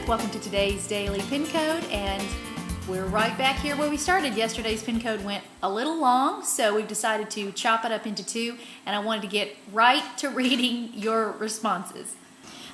Welcome to today's daily pin code, and we're right back here where we started. Yesterday's pin code went a little long, so we've decided to chop it up into two, and I wanted to get right to reading your responses.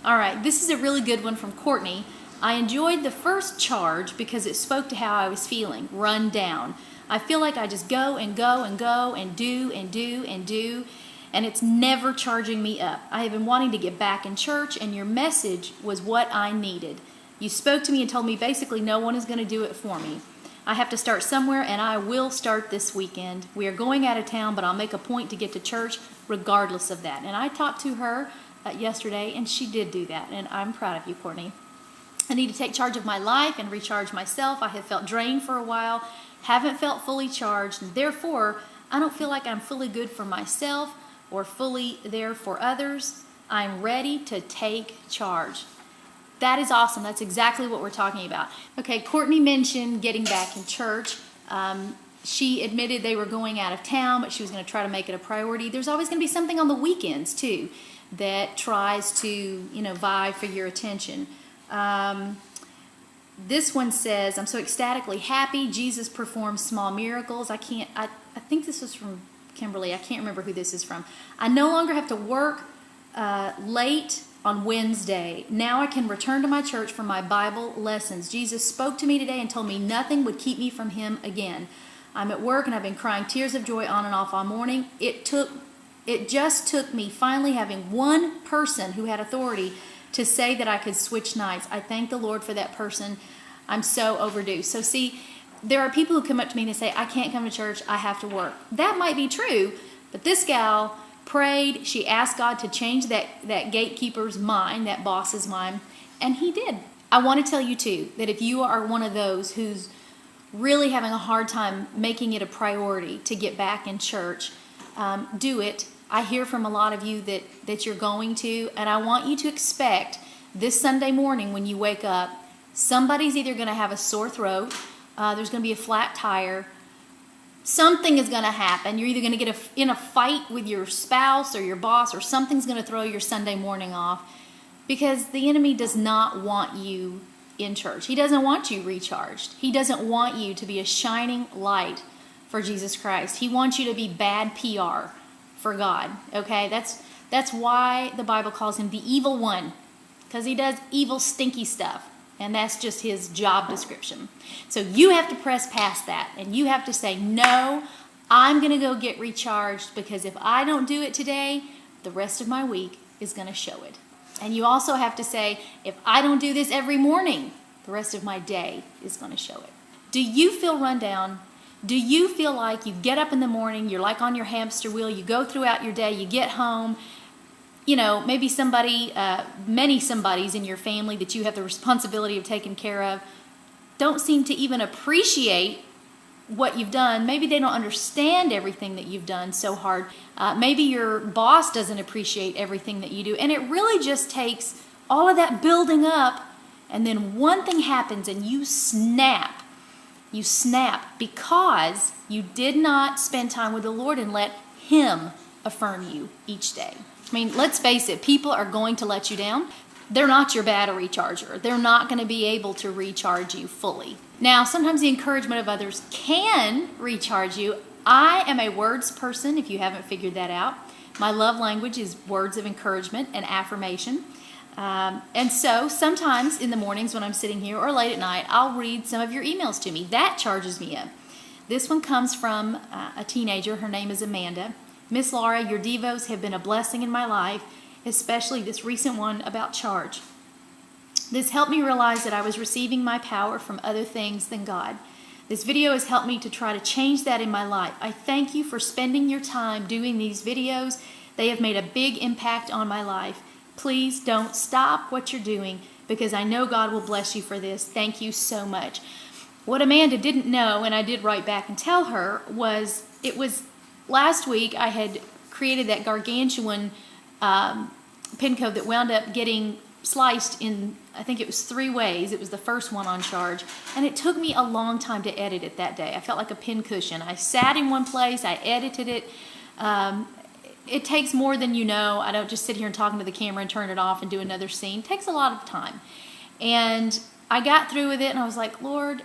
All right, this is a really good one from Courtney. I enjoyed the first charge because it spoke to how I was feeling, run down. I feel like I just go and go and go and do and do and do, and it's never charging me up. I have been wanting to get back in church, and your message was what I needed. You spoke to me and told me basically no one is going to do it for me. I have to start somewhere, and I will start this weekend. We are going out of town, but I'll make a point to get to church regardless of that. And I talked to her yesterday, and she did do that, and I'm proud of you, Courtney. I need to take charge of my life and recharge myself. I have felt drained for a while, haven't felt fully charged, and therefore I don't feel like I'm fully good for myself or fully there for others. I'm ready to take charge. That is awesome. That's exactly what we're talking about. Okay, Courtney mentioned getting back in church. She admitted they were going out of town, but she was going to try to make it a priority. There's always going to be something on the weekends, too, that tries to, vie for your attention. This one says, I'm so ecstatically happy. Jesus performs small miracles. I think this was from Kimberly. I can't remember who this is from. I no longer have to work late on Wednesday. Now I can return to my church for my Bible lessons. Jesus spoke to me today and told me nothing would keep me from him again. I'm at work and I've been crying tears of joy on and off all morning. It just took me finally having one person who had authority to say that I could switch nights. I thank the Lord for that person. I'm so overdue. So see, there are people who come up to me and they say, I can't come to church, I have to work. That might be true, but this gal prayed, she asked God to change that gatekeeper's mind, that boss's mind, and he did. I want to tell you too, that if you are one of those who's really having a hard time making it a priority to get back in church, do it. I hear from a lot of you that you're going to, and I want you to expect this Sunday morning when you wake up, somebody's either going to have a sore throat, there's going to be a flat tire, something is going to happen. You're either going to get in a fight with your spouse or your boss, or something's going to throw your Sunday morning off, because the enemy does not want you in church. He doesn't want you recharged. He doesn't want you to be a shining light for Jesus Christ. He wants you to be bad PR for God, okay? That's why the Bible calls him the evil one, because he does evil, stinky stuff. And that's just his job description. So you have to press past that. And you have to say, no, I'm going to go get recharged, because if I don't do it today, the rest of my week is going to show it. And you also have to say, if I don't do this every morning, the rest of my day is going to show it. Do you feel run down? Do you feel like you get up in the morning, you're like on your hamster wheel, you go throughout your day, you get home, maybe many somebodies in your family that you have the responsibility of taking care of don't seem to even appreciate what you've done. Maybe they don't understand everything that you've done so hard. Maybe your boss doesn't appreciate everything that you do. And it really just takes all of that building up, and then one thing happens and you snap. You snap because you did not spend time with the Lord and let him affirm you each day. I mean, let's face it, people are going to let you down. They're not your battery charger. They're not going to be able to recharge you fully. Now, sometimes the encouragement of others can recharge you. I am a words person, if you haven't figured that out. My love language is words of encouragement and affirmation. And so sometimes in the mornings when I'm sitting here or late at night, I'll read some of your emails to me. That charges me up. This one comes from a teenager. Her name is Amanda. Miss Laura, your Devos have been a blessing in my life, especially this recent one about charge. This helped me realize that I was receiving my power from other things than God. This video has helped me to try to change that in my life. I thank you for spending your time doing these videos. They have made a big impact on my life. Please don't stop what you're doing, because I know God will bless you for this. Thank you so much. What Amanda didn't know, and I did write back and tell her, was last week I had created that gargantuan pin code that wound up getting sliced in, I think it was 3 ways. It was the first one on charge, and it took me a long time to edit it that day. I felt like a pin cushion. I sat in one place, I edited it. It takes more than you know. I don't just sit here and talk into the camera and turn it off and do another scene. It takes a lot of time. And I got through with it and I was like, Lord,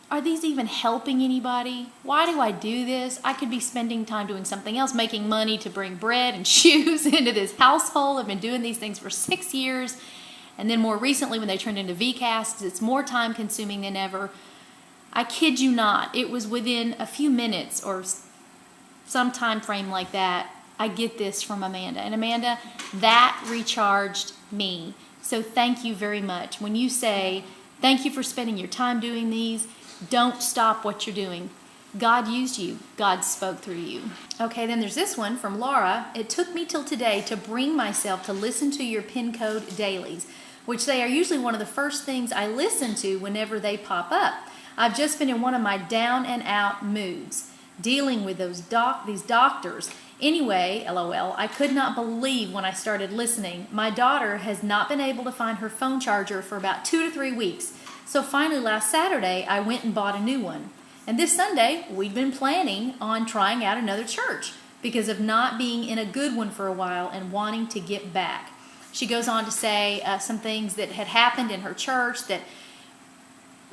are these even helping anybody? Why do I do this? I could be spending time doing something else, making money to bring bread and shoes into this household. I've been doing these things for 6 years. And then more recently when they turned into VCasts, it's more time consuming than ever. I kid you not, it was within a few minutes or some time frame like that, I get this from Amanda. And Amanda, that recharged me. So thank you very much. When you say, thank you for spending your time doing these, don't stop what you're doing. God used you. God spoke through you. Okay, then there's this one from Laura. It took me till today to bring myself to listen to your pin code dailies, which they are usually one of the first things I listen to whenever they pop up. I've just been in one of my down and out moods, dealing with these doctors. Anyway, LOL, I could not believe when I started listening. My daughter has not been able to find her phone charger for about 2 to 3 weeks. So finally last Saturday, I went and bought a new one. And this Sunday, we'd been planning on trying out another church because of not being in a good one for a while and wanting to get back. She goes on to say some things that had happened in her church that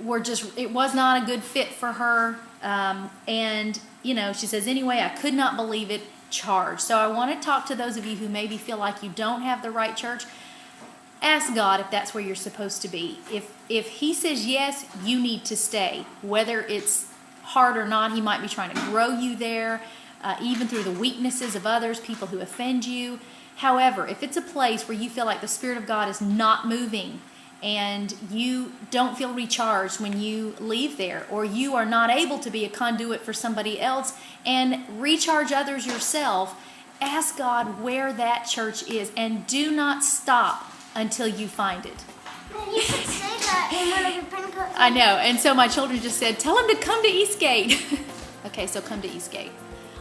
were just, it was not a good fit for her. And, you know, she says, anyway, I could not believe it charged. So I want to talk to those of you who maybe feel like you don't have the right church. Ask God if that's where you're supposed to be. If He says yes, you need to stay. Whether it's hard or not, He might be trying to grow you there, even through the weaknesses of others, people who offend you. However, if it's a place where you feel like the Spirit of God is not moving and you don't feel recharged when you leave there, or you are not able to be a conduit for somebody else and recharge others yourself, ask God where that church is and do not stop until you find it. You could say that in one of your pin codes. I know, and so my children just said, tell them to come to Eastgate. Okay, so come to Eastgate.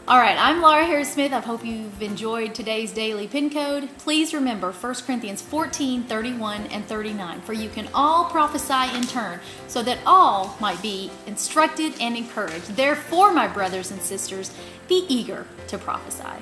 All right, I'm Laura Harris-Smith. I hope you've enjoyed today's daily pin code. Please remember 1 Corinthians 14, 31, and 39. For you can all prophesy in turn, so that all might be instructed and encouraged. Therefore, my brothers and sisters, be eager to prophesy.